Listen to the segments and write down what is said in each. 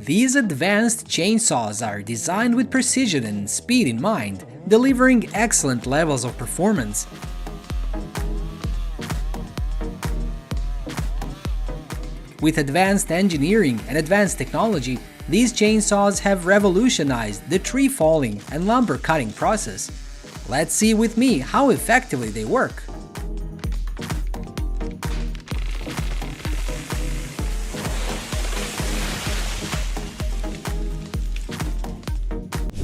These advanced chainsaws are designed with precision and speed in mind, delivering excellent levels of performance. With advanced engineering and advanced technology, these chainsaws have revolutionized the tree falling and lumber cutting process. Let's see with me how effectively they work.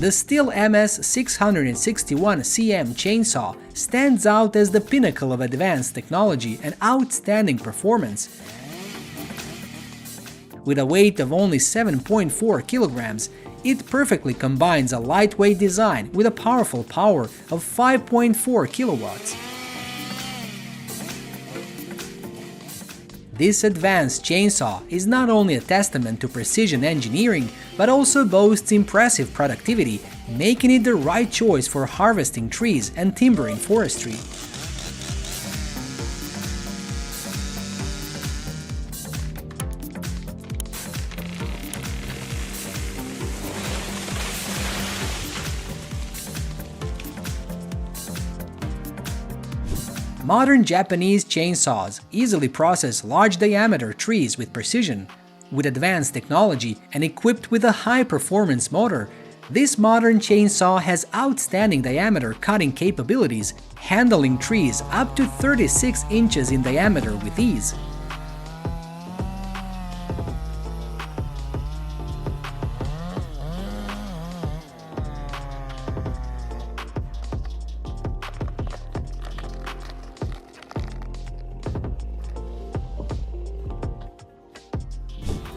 The Stihl MS661CM chainsaw stands out as the pinnacle of advanced technology and outstanding performance. With a weight of only 7.4 kilograms, it perfectly combines a lightweight design with a powerful power of 5.4 kilowatts. This advanced chainsaw is not only a testament to precision engineering, but also boasts impressive productivity, making it the right choice for harvesting trees and timbering forestry. Modern Japanese chainsaws easily process large-diameter trees with precision. With advanced technology and equipped with a high-performance motor, this modern chainsaw has outstanding diameter cutting capabilities, handling trees up to 36 inches in diameter with ease.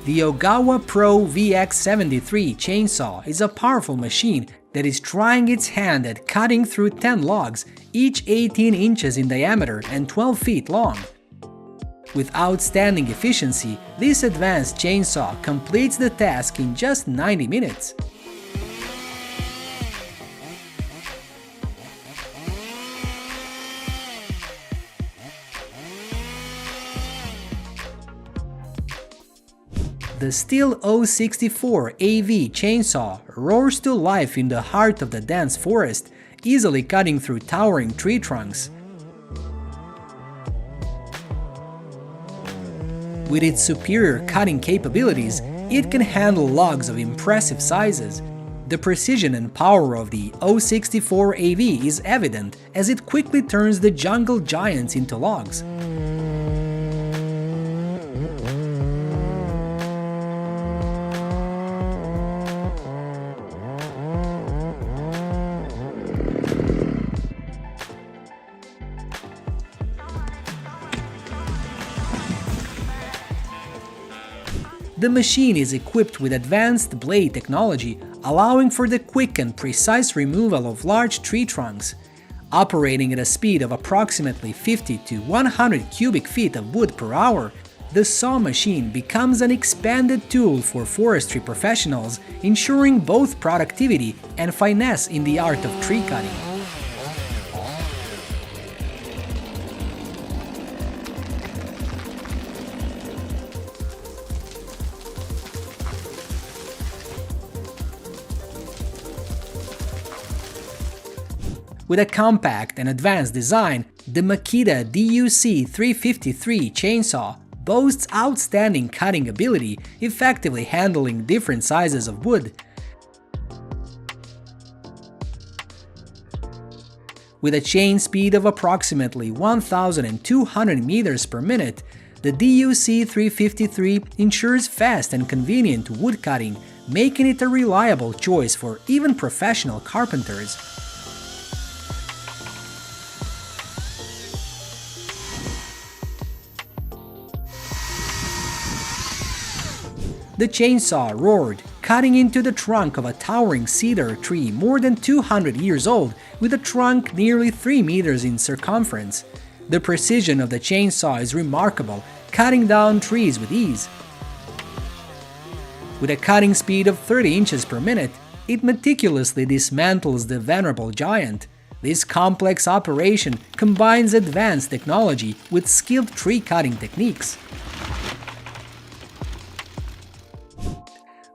The Ogawa Pro VX73 chainsaw is a powerful machine that is trying its hand at cutting through 10 logs, each 18 inches in diameter and 12 feet long. With outstanding efficiency, this advanced chainsaw completes the task in just 90 minutes. The Stihl O64 AV chainsaw roars to life in the heart of the dense forest, easily cutting through towering tree trunks. With its superior cutting capabilities, it can handle logs of impressive sizes. The precision and power of the O64 AV is evident as it quickly turns the jungle giants into logs. The machine is equipped with advanced blade technology, allowing for the quick and precise removal of large tree trunks. Operating at a speed of approximately 50 to 100 cubic feet of wood per hour, the saw machine becomes an expanded tool for forestry professionals, ensuring both productivity and finesse in the art of tree cutting. With a compact and advanced design, the Makita DUC353 chainsaw boasts outstanding cutting ability, effectively handling different sizes of wood. With a chain speed of approximately 1,200 meters per minute, the DUC353 ensures fast and convenient wood cutting, making it a reliable choice for even professional carpenters. The chainsaw roared, cutting into the trunk of a towering cedar tree more than 200 years old, with a trunk nearly 3 meters in circumference. The precision of the chainsaw is remarkable, cutting down trees with ease. With a cutting speed of 30 inches per minute, it meticulously dismantles the venerable giant. This complex operation combines advanced technology with skilled tree cutting techniques.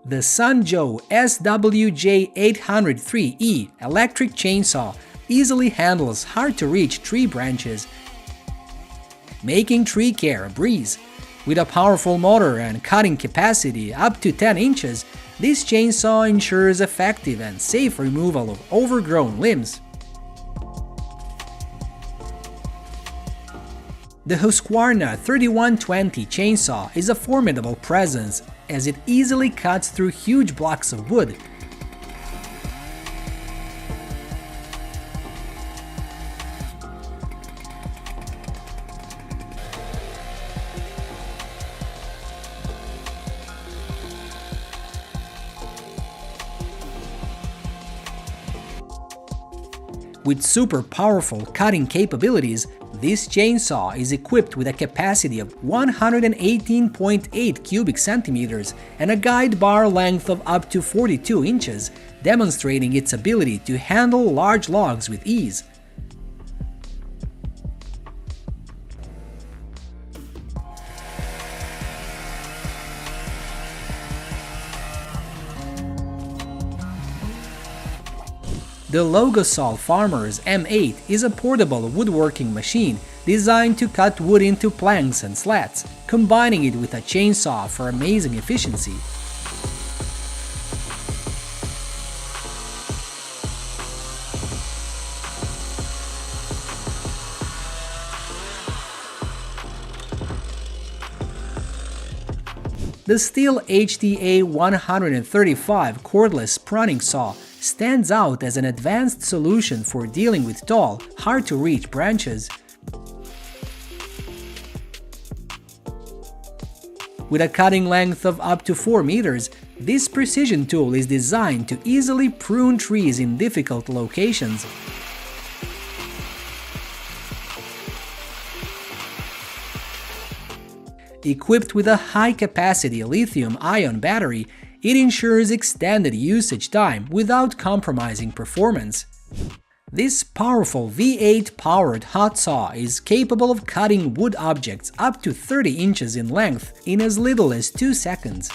The Sunjo SWJ803E electric chainsaw easily handles hard-to-reach tree branches, making tree care a breeze. With a powerful motor and cutting capacity up to 10 inches, this chainsaw ensures effective and safe removal of overgrown limbs. The Husqvarna 3120 chainsaw is a formidable presence as it easily cuts through huge blocks of wood. With super powerful cutting capabilities, this chainsaw is equipped with a capacity of 118.8 cubic centimeters and a guide bar length of up to 42 inches, demonstrating its ability to handle large logs with ease. The Logosol Farmers M8 is a portable woodworking machine designed to cut wood into planks and slats, combining it with a chainsaw for amazing efficiency. The Stihl HTA 135 cordless pruning saw stands out as an advanced solution for dealing with tall, hard-to-reach branches. With a cutting length of up to 4 meters, this precision tool is designed to easily prune trees in difficult locations. Equipped with a high-capacity lithium-ion battery, it ensures extended usage time without compromising performance. This powerful V8-powered hot saw is capable of cutting wood objects up to 30 inches in length in as little as 2 seconds.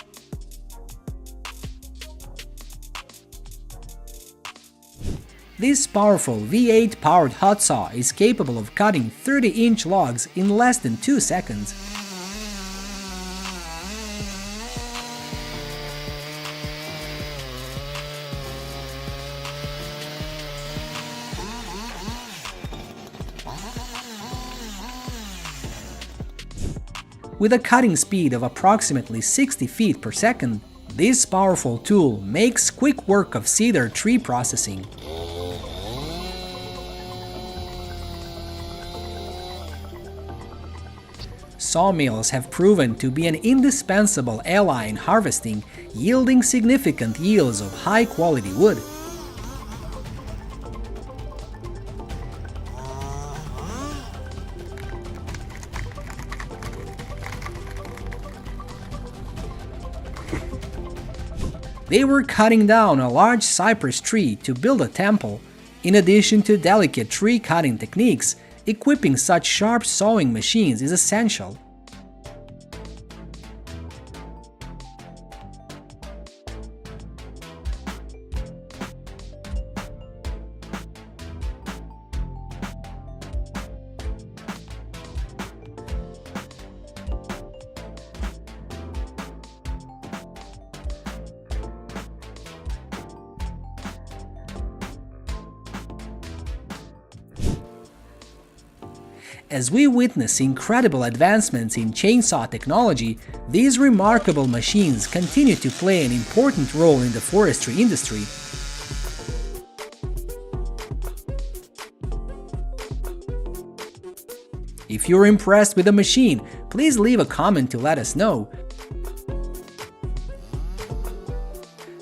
This powerful V8-powered hot saw is capable of cutting 30-inch logs in less than 2 seconds. With a cutting speed of approximately 60 feet per second, this powerful tool makes quick work of cedar tree processing. Sawmills have proven to be an indispensable ally in harvesting, yielding significant yields of high-quality wood. They were cutting down a large cypress tree to build a temple. In addition to delicate tree cutting techniques, equipping such sharp sawing machines is essential. As we witness incredible advancements in chainsaw technology, these remarkable machines continue to play an important role in the forestry industry. If you're impressed with the machine, please leave a comment to let us know.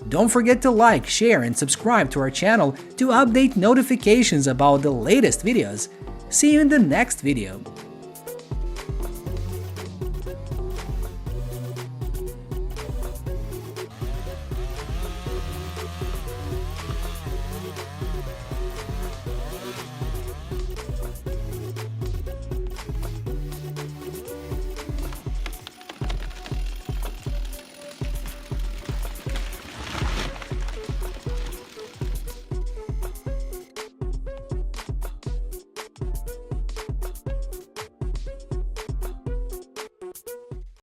Don't forget to like, share, and subscribe to our channel to update notifications about the latest videos. See you in the next video.